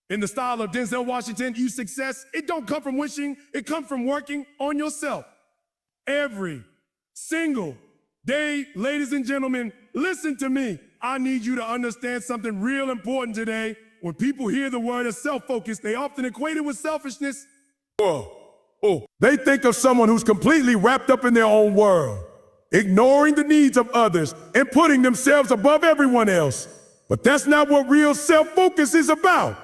In the style of Denzel Washington, success, it don't come from wishing, it comes from working on yourself. Every single day, ladies and gentlemen, listen to me. I need you to understand something real important today. When people hear the word of self-focus, they often equate it with selfishness. They think of someone who's completely wrapped up in their own world, ignoring the needs of others and putting themselves above everyone else. But that's not what real self-focus is about.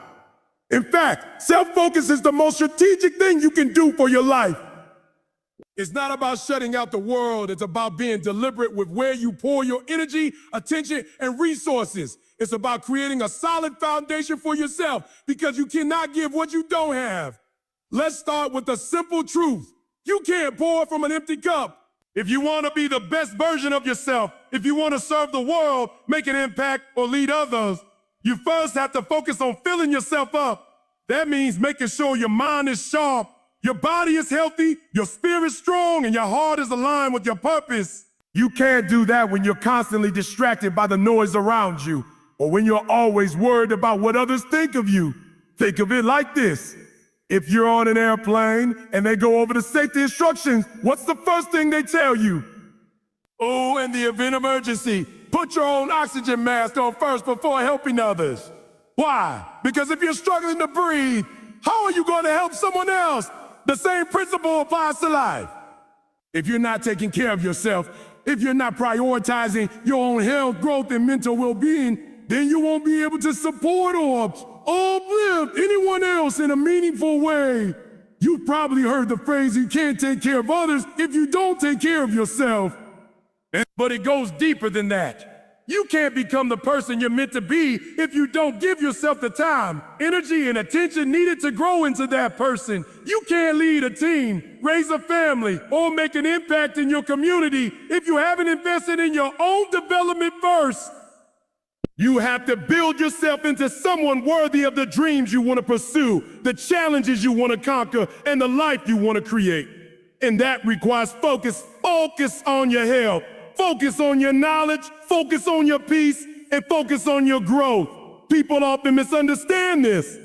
In fact, self-focus is the most strategic thing you can do for your life. It's not about shutting out the world. It's about being deliberate with where you pour your energy, attention, and resources. It's about creating a solid foundation for yourself because you cannot give what you don't have. Let's start with the simple truth. You can't pour from an empty cup. If you want to be the best version of yourself, if you want to serve the world, make an impact, or lead others, you first have to focus on filling yourself up. That means making sure your mind is sharp, your body is healthy, your spirit is strong, and your heart is aligned with your purpose. You can't do that when you're constantly distracted by the noise around you, or when you're always worried about what others think of you. Think of it like this. If you're on an airplane and they go over the safety instructions, what's the first thing they tell you? Oh, in the event of emergency, put your own oxygen mask on first before helping others. Why? Because if you're struggling to breathe, how are you going to help someone else? The same principle applies to life. If you're not taking care of yourself, if you're not prioritizing your own health, growth, and mental well-being, then you won't be able to support or uplift anyone else in a meaningful way. You've probably heard the phrase, you can't take care of others if you don't take care of yourself. But it goes deeper than that. You can't become the person you're meant to be if you don't give yourself the time, energy, and attention needed to grow into that person. You can't lead a team, raise a family, or make an impact in your community if you haven't invested in your own development first. You have to build yourself into someone worthy of the dreams you want to pursue, the challenges you want to conquer, and the life you want to create. And that requires focus. Focus on your health. Focus on your knowledge, focus on your peace, and focus on your growth. People often misunderstand this.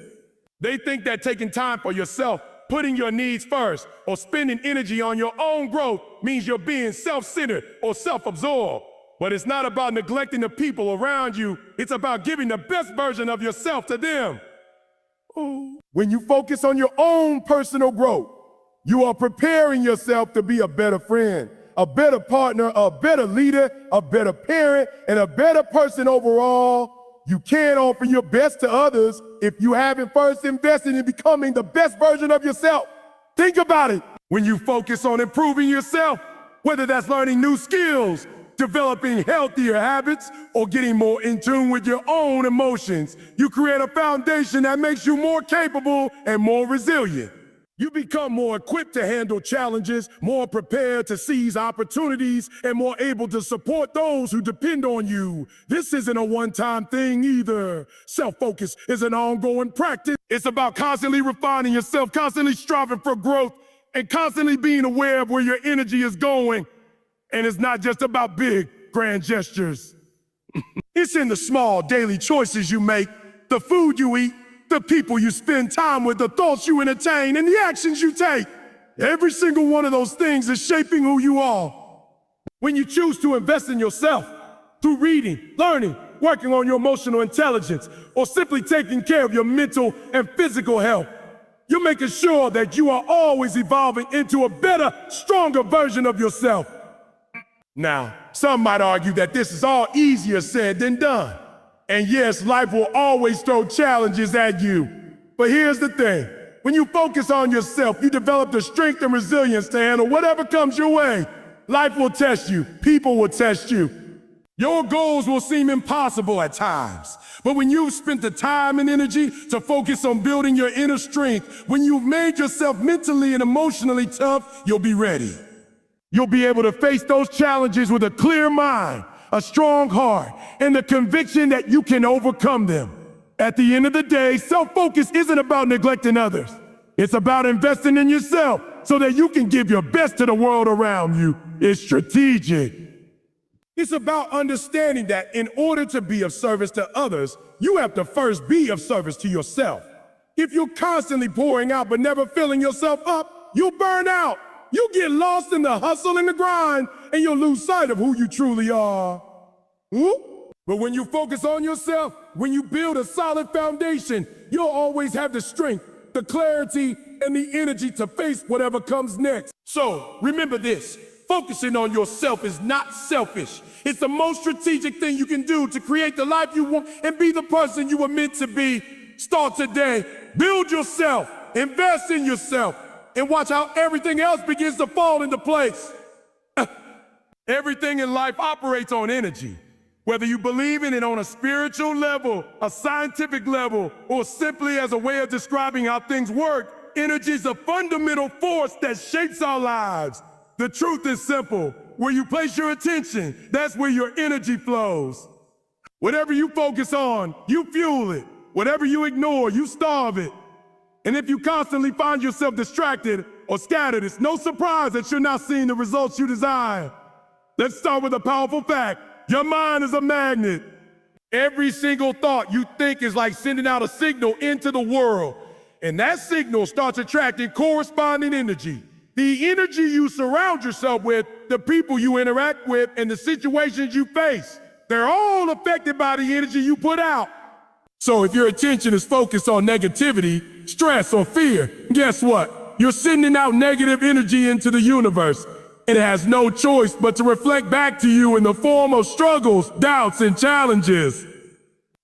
They think that taking time for yourself, putting your needs first, or spending energy on your own growth means you're being self-centered or self-absorbed. But it's not about neglecting the people around you. It's about giving the best version of yourself to them. When you focus on your own personal growth, you are preparing yourself to be a better friend, a better partner, a better leader, a better parent, and a better person overall. You can't offer your best to others if you haven't first invested in becoming the best version of yourself. Think about it. When you focus on improving yourself, whether that's learning new skills, developing healthier habits, or getting more in tune with your own emotions, you create a foundation that makes you more capable and more resilient. You become more equipped to handle challenges, more prepared to seize opportunities, and more able to support those who depend on you. This isn't a one-time thing either. Self-focus is an ongoing practice. It's about constantly refining yourself, constantly striving for growth, and constantly being aware of where your energy is going. And it's not just about big, grand gestures. It's in the small daily choices you make, the food you eat, the people you spend time with, the thoughts you entertain, and the actions you take. Every single one of those things is shaping who you are. When you choose to invest in yourself through reading, learning, working on your emotional intelligence, or simply taking care of your mental and physical health, you're making sure that you are always evolving into a better, stronger version of yourself. Now, some might argue that this is all easier said than done. And yes, life will always throw challenges at you. But here's the thing. When you focus on yourself, you develop the strength and resilience to handle whatever comes your way. Life will test you. People will test you. Your goals will seem impossible at times. But when you've spent the time and energy to focus on building your inner strength, when you've made yourself mentally and emotionally tough, you'll be ready. You'll be able to face those challenges with a clear mind, a strong heart, and the conviction that you can overcome them. At the end of the day, self-focus isn't about neglecting others. It's about investing in yourself so that you can give your best to the world around you. It's strategic. It's about understanding that in order to be of service to others, you have to first be of service to yourself. If you're constantly pouring out but never filling yourself up, you'll burn out. You'll get lost in the hustle and the grind, and you'll lose sight of who you truly are. But when you focus on yourself, when you build a solid foundation, you'll always have the strength, the clarity, and the energy to face whatever comes next. So remember this, focusing on yourself is not selfish. It's the most strategic thing you can do to create the life you want and be the person you were meant to be. Start today, build yourself, invest in yourself, and watch how everything else begins to fall into place. Everything in life operates on energy. Whether you believe in it on a spiritual level, a scientific level, or simply as a way of describing how things work, energy is a fundamental force that shapes our lives. The truth is simple. Where you place your attention, that's where your energy flows. Whatever you focus on, you fuel it. Whatever you ignore, you starve it. And if you constantly find yourself distracted or scattered, it's no surprise that you're not seeing the results you desire. Let's start with a powerful fact. Your mind is a magnet. Every single thought you think is like sending out a signal into the world. And that signal starts attracting corresponding energy. The energy you surround yourself with, the people you interact with, and the situations you face, they're all affected by the energy you put out. So if your attention is focused on negativity, stress, or fear, guess what? You're sending out negative energy into the universe. It has no choice but to reflect back to you in the form of struggles, doubts, and challenges.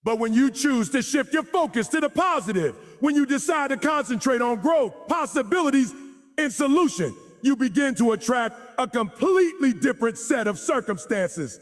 But when you choose to shift your focus to the positive, when you decide to concentrate on growth, possibilities, and solution, you begin to attract a completely different set of circumstances.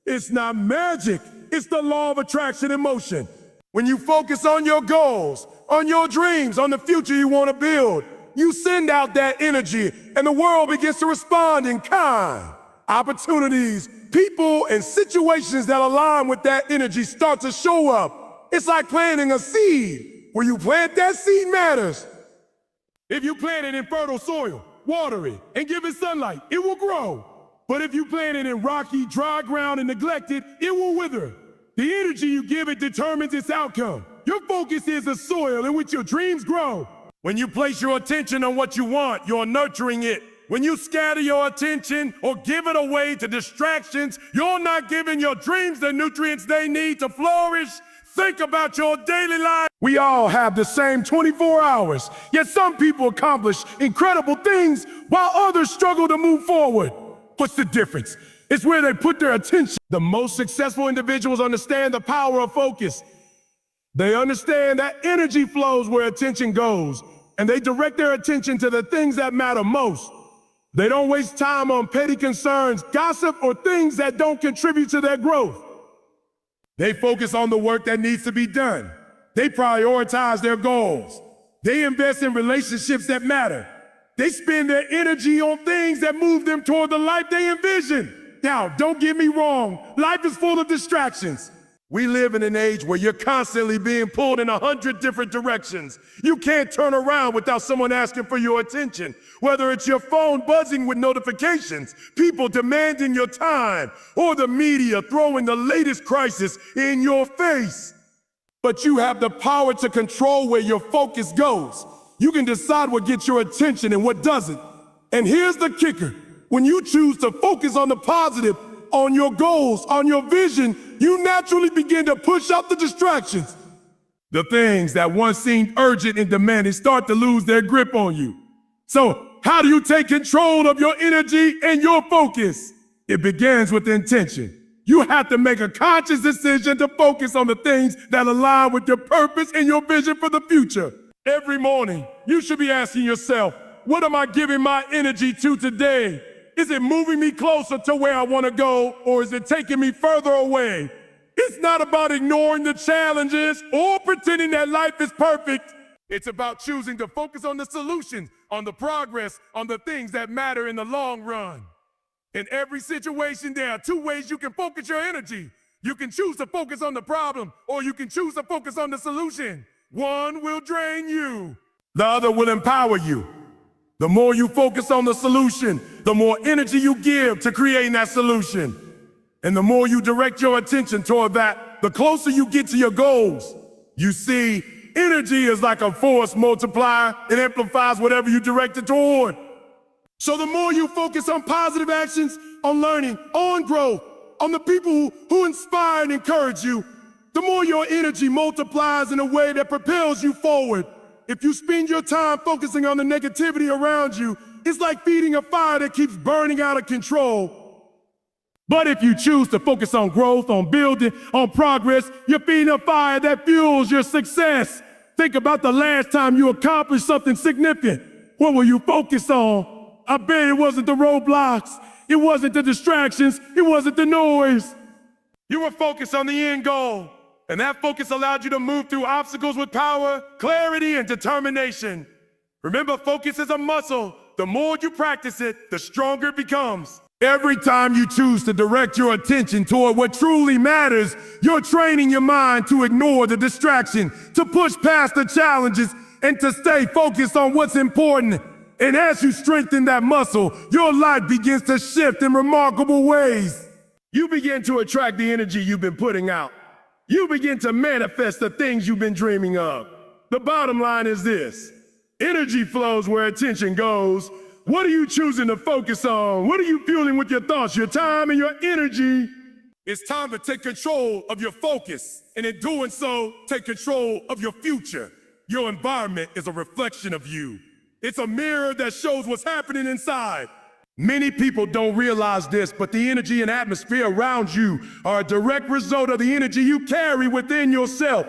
It's not magic, it's the law of attraction in motion. When you focus on your goals, on your dreams, on the future you want to build, you send out that energy and the world begins to respond in kind. Opportunities, people, and situations that align with that energy start to show up. It's like planting a seed. Where you plant that seed matters. If you plant it in fertile soil, water it, and give it sunlight, it will grow. But if you plant it in rocky, dry ground and neglect it, it will wither. The energy you give it determines its outcome. Your focus is the soil in which your dreams grow. When you place your attention on what you want, you're nurturing it. When you scatter your attention or give it away to distractions, you're not giving your dreams the nutrients they need to flourish. Think about your daily life. We all have the same 24 hours, yet some people accomplish incredible things while others struggle to move forward. What's the difference? It's where they put their attention. The most successful individuals understand the power of focus. They understand that energy flows where attention goes, and they direct their attention to the things that matter most. They don't waste time on petty concerns, gossip, or things that don't contribute to their growth. They focus on the work that needs to be done. They prioritize their goals. They invest in relationships that matter. They spend their energy on things that move them toward the life they envision. Now, don't get me wrong, life is full of distractions. We live in an age where you're constantly being pulled in 100 different directions. You can't turn around without someone asking for your attention. Whether it's your phone buzzing with notifications, people demanding your time, or the media throwing the latest crisis in your face. But you have the power to control where your focus goes. You can decide what gets your attention and what doesn't. And here's the kicker. When you choose to focus on the positive, on your goals, on your vision, you naturally begin to push out the distractions. The things that once seemed urgent and demanding start to lose their grip on you. So, how do you take control of your energy and your focus? It begins with intention. You have to make a conscious decision to focus on the things that align with your purpose and your vision for the future. Every morning, you should be asking yourself, what am I giving my energy to today? Is it moving me closer to where I want to go, or is it taking me further away? It's not about ignoring the challenges or pretending that life is perfect. It's about choosing to focus on the solutions, on the progress, on the things that matter in the long run. In every situation, there are two ways you can focus your energy. You can choose to focus on the problem, or you can choose to focus on the solution. One will drain you. The other will empower you. The more you focus on the solution, the more energy you give to creating that solution. And the more you direct your attention toward that, the closer you get to your goals. You see, Energy is like a force multiplier. It amplifies whatever you direct it toward. So the more you focus on positive actions, on learning, on growth, on the people who inspire and encourage you, the more your energy multiplies in a way that propels you forward. If you spend your time focusing on the negativity around you, it's like feeding a fire that keeps burning out of control. But if you choose to focus on growth, on building, on progress, you're feeding a fire that fuels your success. Think about the last time you accomplished something significant. What were you focused on? I bet it wasn't the roadblocks. It wasn't the distractions. It wasn't the noise. You were focused on the end goal. And that focus allowed you to move through obstacles with power, clarity, and determination. Remember, focus is a muscle. The more you practice it, the stronger it becomes. Every time you choose to direct your attention toward what truly matters, you're training your mind to ignore the distraction, to push past the challenges, and to stay focused on what's important. And as you strengthen that muscle, your life begins to shift in remarkable ways. You begin to attract the energy you've been putting out. You begin to manifest the things you've been dreaming of. The bottom line is this: energy flows where attention goes. What are you choosing to focus on? What are you fueling with your thoughts, your time, and your energy? It's time to take control of your focus, and in doing so, take control of your future. Your environment is a reflection of you. It's a mirror that shows what's happening inside. Many people don't realize this, but the energy and atmosphere around you are a direct result of the energy you carry within yourself.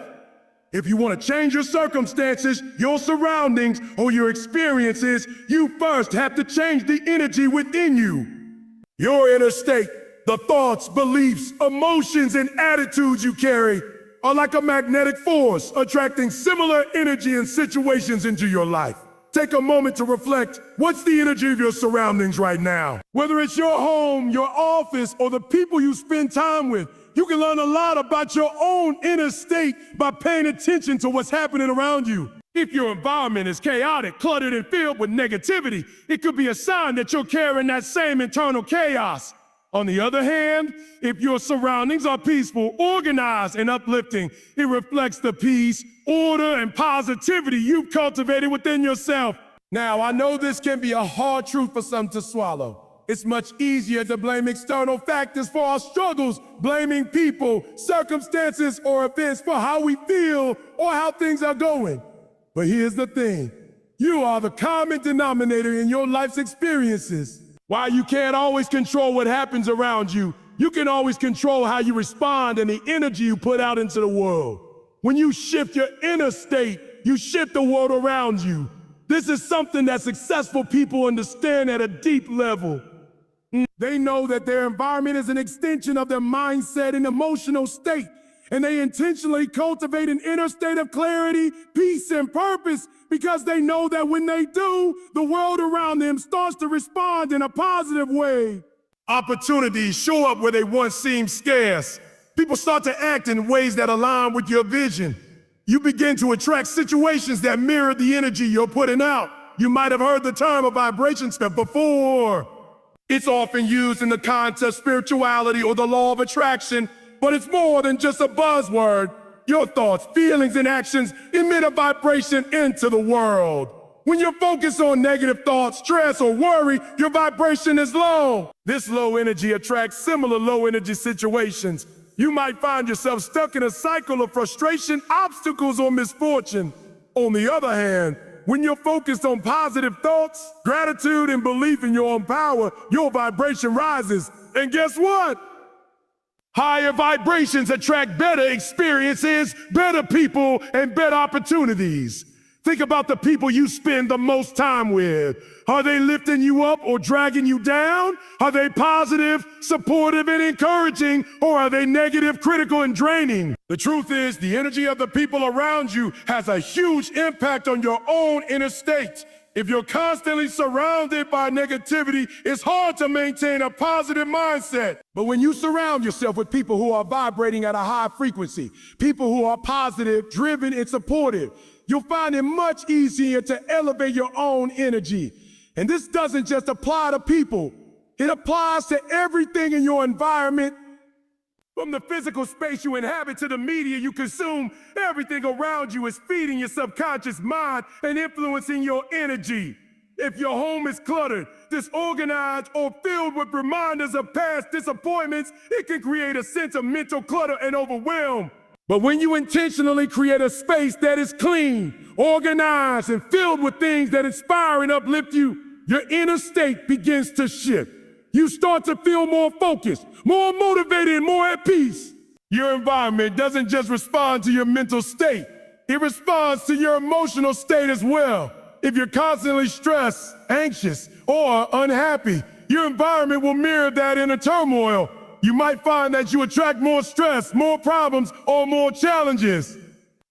If you want to change your circumstances, your surroundings, or your experiences, you first have to change the energy within you. Your inner state, the thoughts, beliefs, emotions, and attitudes you carry are like a magnetic force, attracting similar energy and situations into your life. Take a moment to reflect. What's the energy of your surroundings right now? Whether it's your home, your office, or the people you spend time with, you can learn a lot about your own inner state by paying attention to what's happening around you. If your environment is chaotic, cluttered, and filled with negativity, it could be a sign that you're carrying that same internal chaos. On the other hand, if your surroundings are peaceful, organized, and uplifting, it reflects the peace, order, and positivity you've cultivated within yourself. Now, I know this can be a hard truth for some to swallow. It's much easier to blame external factors for our struggles, blaming people, circumstances, or events for how we feel or how things are going. But here's the thing: you are the common denominator in your life's experiences. While you can't always control what happens around you, you can always control how you respond and the energy you put out into the world. When you shift your inner state, you shift the world around you. This is something that successful people understand at a deep level. They know that their environment is an extension of their mindset and emotional state, and they intentionally cultivate an inner state of clarity, peace, and purpose because they know that when they do, the world around them starts to respond in a positive way. Opportunities show up where they once seemed scarce. People start to act in ways that align with your vision. You begin to attract situations that mirror the energy you're putting out. You might have heard the term a vibration step before. It's often used in the concept of spirituality or the law of attraction, but it's more than just a buzzword. Your thoughts, feelings, and actions emit a vibration into the world. When you're focused on negative thoughts, stress, or worry, your vibration is low. This low energy attracts similar low energy situations. You might find yourself stuck in a cycle of frustration, obstacles, or misfortune. On the other hand, when you're focused on positive thoughts, gratitude, and belief in your own power, your vibration rises. And guess what? Higher vibrations attract better experiences, better people, and better opportunities. Think about the people you spend the most time with. Are they lifting you up or dragging you down? Are they positive, supportive, and encouraging, or are they negative, critical, and draining? The truth is, the energy of the people around you has a huge impact on your own inner state. If you're constantly surrounded by negativity, it's hard to maintain a positive mindset. But when you surround yourself with people who are vibrating at a high frequency, people who are positive, driven, and supportive, you'll find it much easier to elevate your own energy. And this doesn't just apply to people. It applies to everything in your environment. From the physical space you inhabit to the media you consume, everything around you is feeding your subconscious mind and influencing your energy. If your home is cluttered, disorganized, or filled with reminders of past disappointments, it can create a sense of mental clutter and overwhelm. But when you intentionally create a space that is clean, organized, and filled with things that inspire and uplift you, your inner state begins to shift. You start to feel more focused, more motivated, and more at peace. Your environment doesn't just respond to your mental state, it responds to your emotional state as well. If you're constantly stressed, anxious, or unhappy, your environment will mirror that inner turmoil. You might find that you attract more stress, more problems, or more challenges.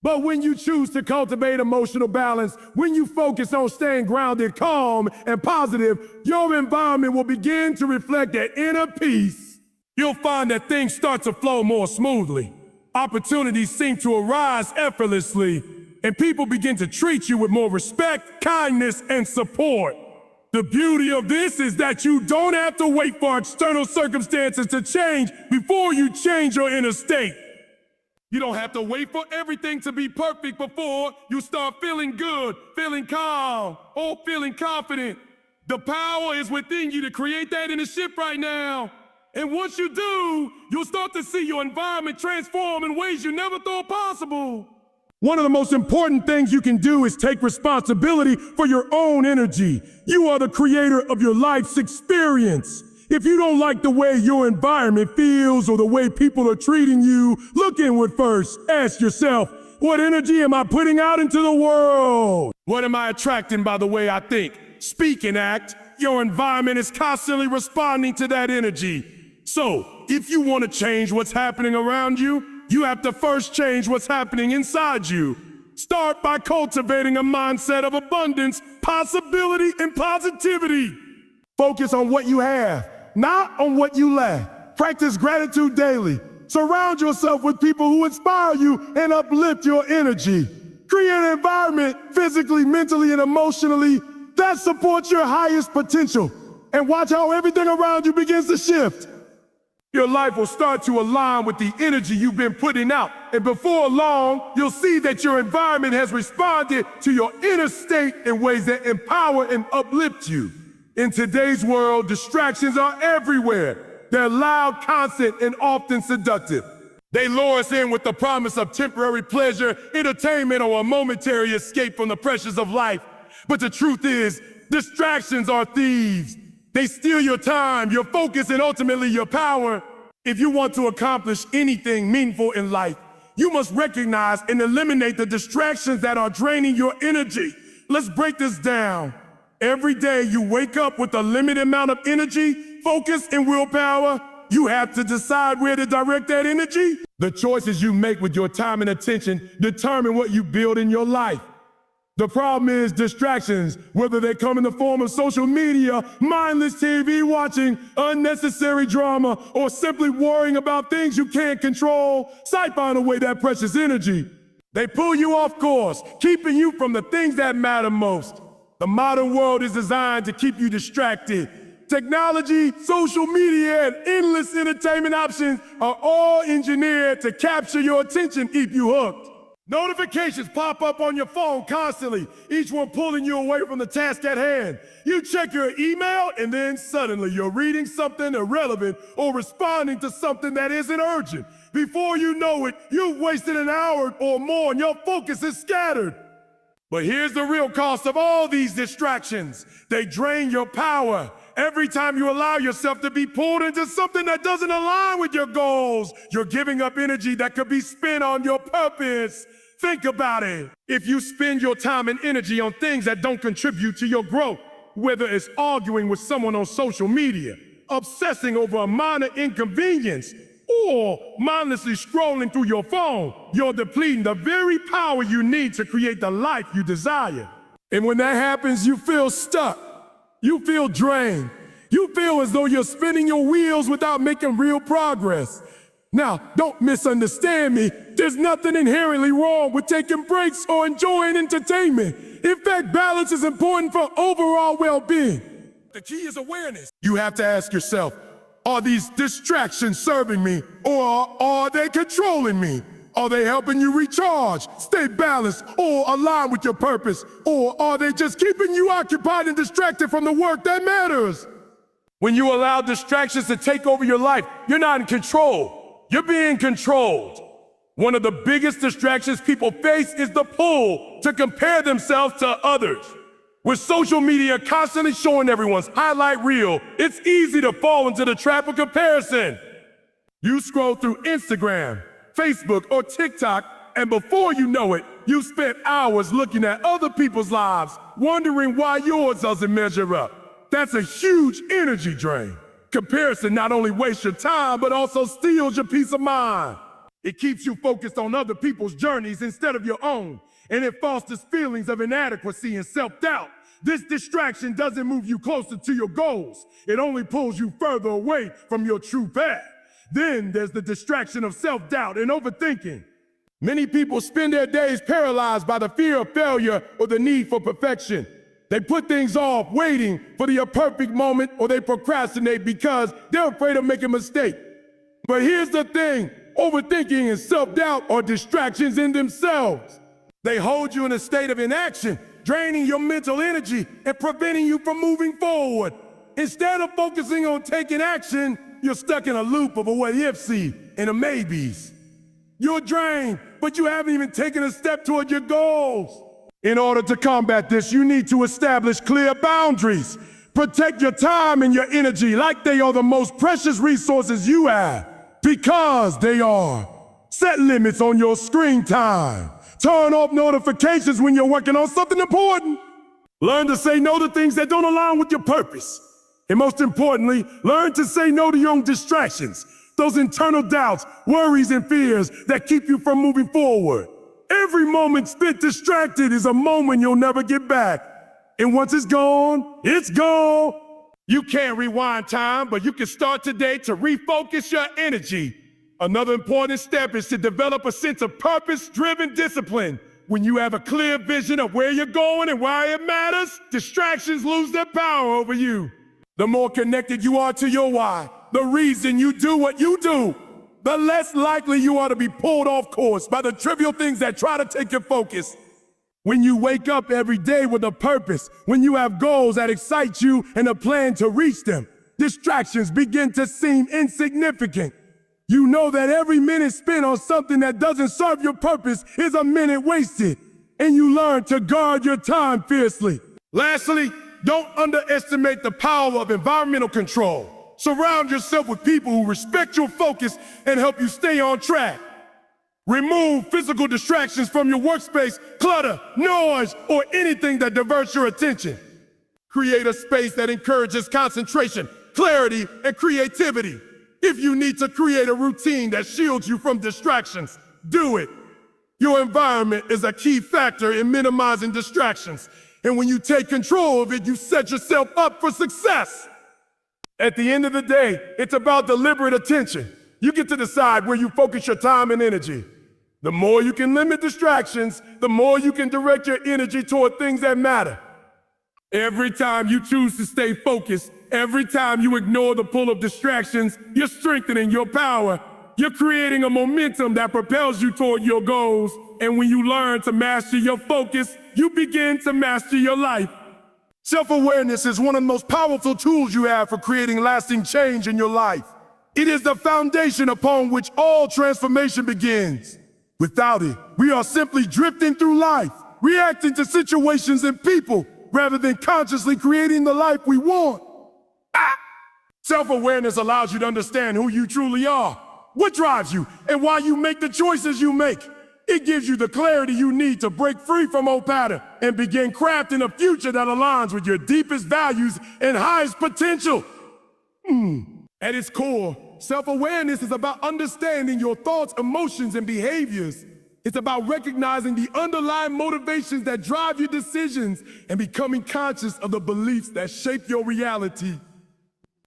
But when you choose to cultivate emotional balance, when you focus on staying grounded, calm, and positive, your environment will begin to reflect that inner peace. You'll find that things start to flow more smoothly. Opportunities seem to arise effortlessly, and people begin to treat you with more respect, kindness, and support. The beauty of this is that you don't have to wait for external circumstances to change before you change your inner state. You don't have to wait for everything to be perfect before you start feeling good, feeling calm, or feeling confident. The power is within you to create that inner shift right now. And once you do, you'll start to see your environment transform in ways you never thought possible. One of the most important things you can do is take responsibility for your own energy. You are the creator of your life's experience. If you don't like the way your environment feels or the way people are treating you, look inward first. Ask yourself, what energy am I putting out into the world? What am I attracting by the way I think, speak, and act? Your environment is constantly responding to that energy. So, if you want to change what's happening around you, you have to first change what's happening inside you. Start by cultivating a mindset of abundance, possibility, and positivity. Focus on what you have, not on what you lack. Practice gratitude daily. Surround yourself with people who inspire you and uplift your energy. Create an environment, physically, mentally, and emotionally, that supports your highest potential. And watch how everything around you begins to shift. Your life will start to align with the energy you've been putting out. And before long, you'll see that your environment has responded to your inner state in ways that empower and uplift you. In today's world, distractions are everywhere. They're loud, constant, and often seductive. They lure us in with the promise of temporary pleasure, entertainment, or a momentary escape from the pressures of life. But the truth is, distractions are thieves. They steal your time, your focus, and ultimately your power. If you want to accomplish anything meaningful in life, you must recognize and eliminate the distractions that are draining your energy. Let's break this down. Every day you wake up with a limited amount of energy, focus, and willpower. You have to decide where to direct that energy. The choices you make with your time and attention determine what you build in your life. The problem is distractions, whether they come in the form of social media, mindless TV watching, unnecessary drama, or simply worrying about things you can't control, siphon away that precious energy. They pull you off course, keeping you from the things that matter most. The modern world is designed to keep you distracted. Technology, social media, and endless entertainment options are all engineered to capture your attention, keep you hooked. Notifications pop up on your phone constantly, each one pulling you away from the task at hand. You check your email, and then suddenly you're reading something irrelevant or responding to something that isn't urgent. Before you know it, you've wasted an hour or more, and your focus is scattered. But here's the real cost of all these distractions. They drain your power. Every time you allow yourself to be pulled into something that doesn't align with your goals, you're giving up energy that could be spent on your purpose. Think about it. If you spend your time and energy on things that don't contribute to your growth, whether it's arguing with someone on social media, obsessing over a minor inconvenience, or mindlessly scrolling through your phone, you're depleting the very power you need to create the life you desire. And when that happens, you feel stuck. You feel drained. You feel as though you're spinning your wheels without making real progress. Now, don't misunderstand me. There's nothing inherently wrong with taking breaks or enjoying entertainment. In fact, balance is important for overall well-being. The key is awareness. You have to ask yourself, Are these distractions serving me, or are they controlling me? Are they helping you recharge, stay balanced, or align with your purpose? Or are they just keeping you occupied and distracted from the work that matters? When you allow distractions to take over your life, you're not in control. You're being controlled. One of the biggest distractions people face is the pull to compare themselves to others. With social media constantly showing everyone's highlight reel, it's easy to fall into the trap of comparison. You scroll through Instagram, Facebook, or TikTok, and before you know it, you spent hours looking at other people's lives, wondering why yours doesn't measure up. That's a huge energy drain. Comparison not only wastes your time, but also steals your peace of mind. It keeps you focused on other people's journeys instead of your own, and it fosters feelings of inadequacy and self-doubt. This distraction doesn't move you closer to your goals. It only pulls you further away from your true path. Then there's the distraction of self-doubt and overthinking. Many people spend their days paralyzed by the fear of failure or the need for perfection. They put things off, waiting for the perfect moment, or they procrastinate because they're afraid of making a mistake. But here's the thing, overthinking and self-doubt are distractions in themselves. They hold you in a state of inaction, draining your mental energy and preventing you from moving forward. Instead of focusing on taking action, you're stuck in a loop of a what-if seed and a maybes. You're drained, but you haven't even taken a step toward your goals. In order to combat this, you need to establish clear boundaries. Protect your time and your energy like they are the most precious resources you have, because they are. Set limits on your screen time. Turn off notifications when you're working on something important. Learn to say no to things that don't align with your purpose. And most importantly, learn to say no to your own distractions, those internal doubts, worries, and fears that keep you from moving forward. Every moment spent distracted is a moment you'll never get back. And once it's gone, it's gone. You can't rewind time, but you can start today to refocus your energy. Another important step is to develop a sense of purpose-driven discipline. When you have a clear vision of where you're going and why it matters, distractions lose their power over you. The more connected you are to your why, the reason you do what you do, the less likely you are to be pulled off course by the trivial things that try to take your focus. When you wake up every day with a purpose, when you have goals that excite you and a plan to reach them, distractions begin to seem insignificant. You know that every minute spent on something that doesn't serve your purpose is a minute wasted, and you learn to guard your time fiercely. Lastly, don't underestimate the power of environmental control. Surround yourself with people who respect your focus and help you stay on track. Remove physical distractions from your workspace, clutter, noise, or anything that diverts your attention. Create a space that encourages concentration, clarity, and creativity. If you need to create a routine that shields you from distractions, do it. Your environment is a key factor in minimizing distractions. And when you take control of it, you set yourself up for success. At the end of the day, it's about deliberate attention. You get to decide where you focus your time and energy. The more you can limit distractions, the more you can direct your energy toward things that matter. Every time you choose to stay focused, every time you ignore the pull of distractions, you're strengthening your power. You're creating a momentum that propels you toward your goals. And when you learn to master your focus, you begin to master your life. Self-awareness is one of the most powerful tools you have for creating lasting change in your life. It is the foundation upon which all transformation begins. Without it, we are simply drifting through life, reacting to situations and people, rather than consciously creating the life we want. Self-awareness allows you to understand who you truly are, what drives you, and why you make the choices you make. It gives you the clarity you need to break free from old patterns and begin crafting a future that aligns with your deepest values and highest potential. At its core, self-awareness is about understanding your thoughts, emotions, and behaviors. It's about recognizing the underlying motivations that drive your decisions and becoming conscious of the beliefs that shape your reality.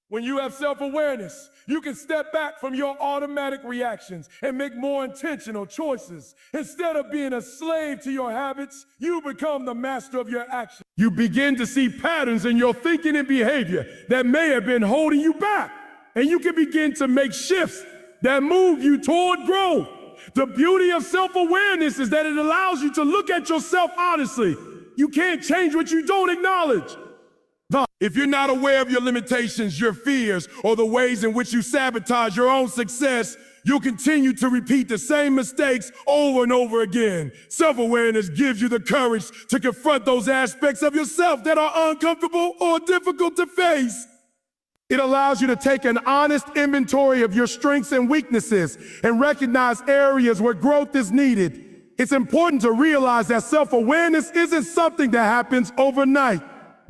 When you have self-awareness, you can step back from your automatic reactions and make more intentional choices. Instead of being a slave to your habits, you become the master of your actions. You begin to see patterns in your thinking and behavior that may have been holding you back. and you can begin to make shifts that move you toward growth. The beauty of self-awareness is that it allows you to look at yourself honestly. You can't change what you don't acknowledge. If you're not aware of your limitations, your fears, or the ways in which you sabotage your own success, you'll continue to repeat the same mistakes over and over again. Self-awareness gives you the courage to confront those aspects of yourself that are uncomfortable or difficult to face. It allows you to take an honest inventory of your strengths and weaknesses and recognize areas where growth is needed. It's important to realize that self-awareness isn't something that happens overnight.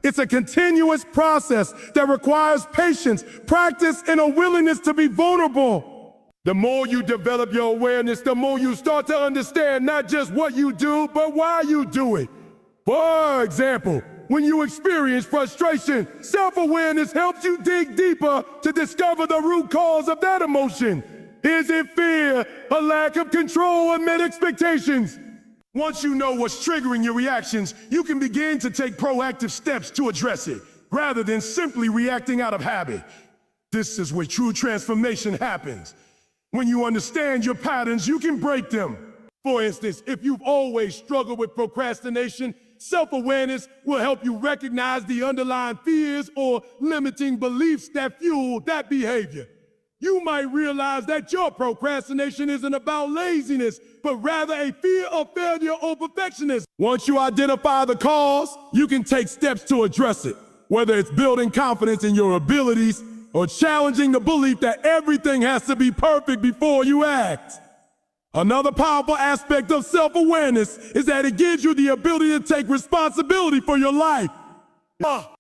It's a continuous process that requires patience, practice, and a willingness to be vulnerable. The more you develop your awareness, the more you start to understand not just what you do, but why you do it. For example, when you experience frustration, self-awareness helps you dig deeper to discover the root cause of that emotion. Is it fear, a lack of control, or met expectations? Once you know what's triggering your reactions, you can begin to take proactive steps to address it, rather than simply reacting out of habit. This is where true transformation happens. When you understand your patterns, you can break them. For instance, if you've always struggled with procrastination, self-awareness will help you recognize the underlying fears or limiting beliefs that fuel that behavior. You might realize that your procrastination isn't about laziness, but rather a fear of failure or perfectionism. Once you identify the cause, you can take steps to address it, whether it's building confidence in your abilities or challenging the belief that everything has to be perfect before you act. Another powerful aspect of self-awareness is that it gives you the ability to take responsibility for your life.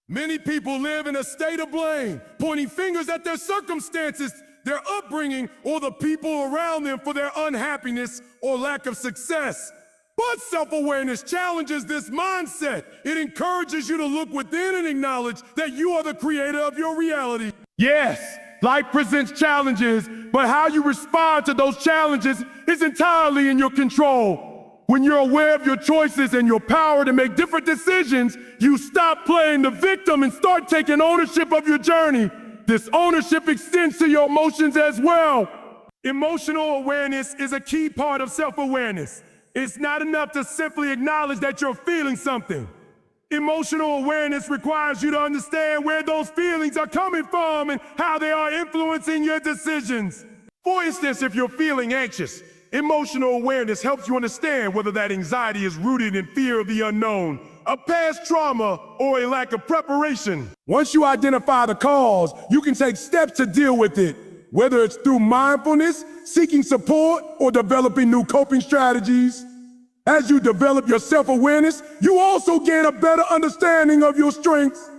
Many people live in a state of blame, pointing fingers at their circumstances, their upbringing, or the people around them for their unhappiness or lack of success. But self-awareness challenges this mindset. It encourages you to look within and acknowledge that you are the creator of your reality. Yes, life presents challenges, but how you respond to those challenges is entirely in your control. When you're aware of your choices and your power to make different decisions, you stop playing the victim and start taking ownership of your journey. This ownership extends to your emotions as well. Emotional awareness is a key part of self-awareness. It's not enough to simply acknowledge that you're feeling something. Emotional awareness requires you to understand where those feelings are coming from and how they are influencing your decisions. For instance, if you're feeling anxious, emotional awareness helps you understand whether that anxiety is rooted in fear of the unknown, a past trauma, or a lack of preparation. Once you identify the cause, you can take steps to deal with it, whether it's through mindfulness, seeking support, or developing new coping strategies. As you develop your self-awareness, you also gain a better understanding of your strengths.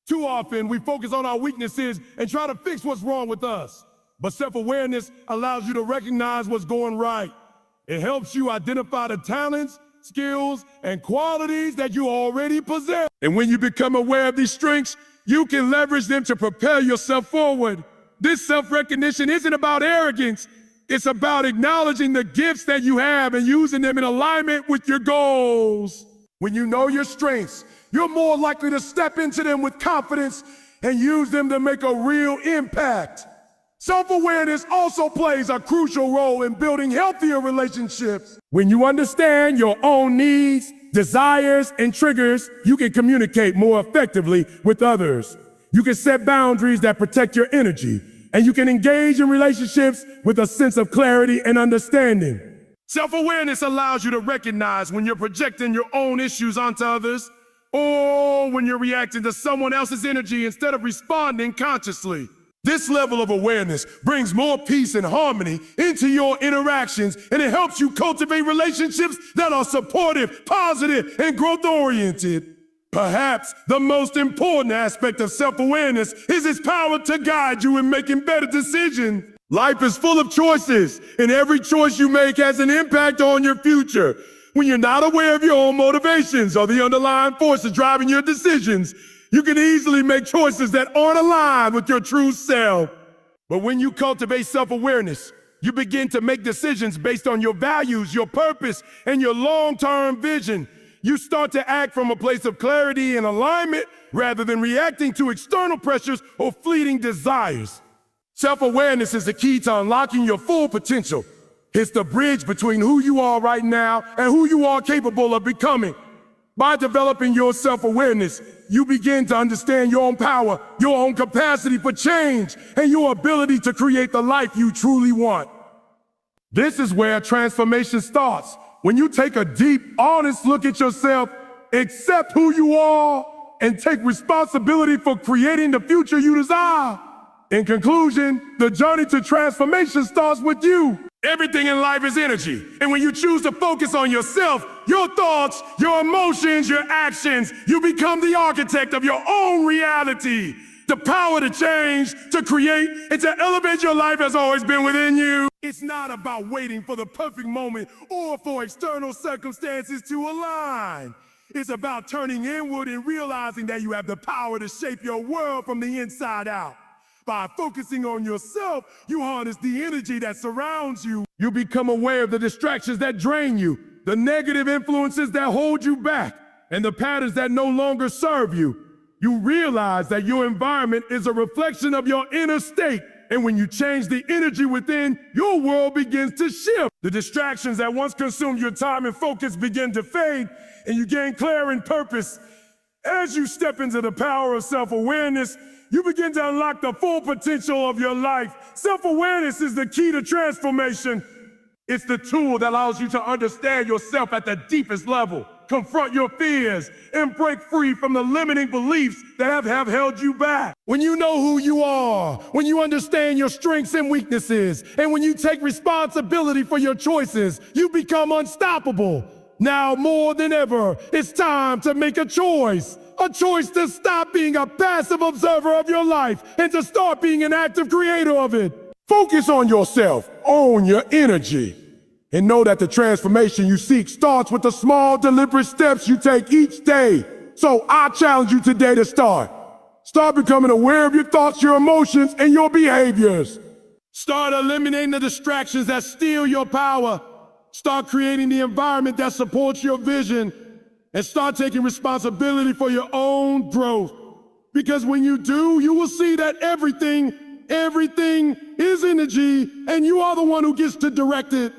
Too often, we focus on our weaknesses and try to fix what's wrong with us. But self-awareness allows you to recognize what's going right. It helps you identify the talents, skills, and qualities that you already possess. And when you become aware of these strengths, you can leverage them to propel yourself forward. This self-recognition isn't about arrogance. It's about acknowledging the gifts that you have and using them in alignment with your goals. When you know your strengths, you're more likely to step into them with confidence and use them to make a real impact. Self-awareness also plays a crucial role in building healthier relationships. When you understand your own needs, desires, and triggers, you can communicate more effectively with others. You can set boundaries that protect your energy, and you can engage in relationships with a sense of clarity and understanding. Self-awareness allows you to recognize when you're projecting your own issues onto others, or when you're reacting to someone else's energy instead of responding consciously. This level of awareness brings more peace and harmony into your interactions, and it helps you cultivate relationships that are supportive, positive, and growth-oriented. Perhaps the most important aspect of self-awareness is its power to guide you in making better decisions. Life is full of choices, and every choice you make has an impact on your future. When you're not aware of your own motivations or the underlying forces driving your decisions, you can easily make choices that aren't aligned with your true self. But when you cultivate self-awareness, you begin to make decisions based on your values, your purpose, and your long-term vision. You start to act from a place of clarity and alignment rather than reacting to external pressures or fleeting desires. Self-awareness is the key to unlocking your full potential. It's the bridge between who you are right now and who you are capable of becoming. By developing your self-awareness, you begin to understand your own power, your own capacity for change, and your ability to create the life you truly want. This is where transformation starts. When you take a deep, honest look at yourself, accept who you are, and take responsibility for creating the future you desire. In conclusion, the journey to transformation starts with you. Everything in life is energy. And when you choose to focus on yourself, your thoughts, your emotions, your actions, you become the architect of your own reality. The power to change, to create, and to elevate your life has always been within you. It's not about waiting for the perfect moment or for external circumstances to align. It's about turning inward and realizing that you have the power to shape your world from the inside out. By focusing on yourself, you harness the energy that surrounds you. You become aware of the distractions that drain you, the negative influences that hold you back, and the patterns that no longer serve you. You realize that your environment is a reflection of your inner state, and when you change the energy within, your world begins to shift. The distractions that once consumed your time and focus begin to fade, and you gain clarity and purpose. As you step into the power of self-awareness, you begin to unlock the full potential of your life. Self-awareness is the key to transformation. It's the tool that allows you to understand yourself at the deepest level, confront your fears, and break free from the limiting beliefs that have held you back. When you know who you are, when you understand your strengths and weaknesses, and when you take responsibility for your choices, you become unstoppable. Now more than ever, it's time to make a choice. A choice to stop being a passive observer of your life and to start being an active creator of it. Focus on yourself, own your energy, and know that the transformation you seek starts with the small, deliberate steps you take each day. So I challenge you today to start. Start becoming aware of your thoughts, your emotions, and your behaviors. Start eliminating the distractions that steal your power. Start creating the environment that supports your vision. And start taking responsibility for your own growth. Because when you do, you will see that everything is energy, and you are the one who gets to direct it.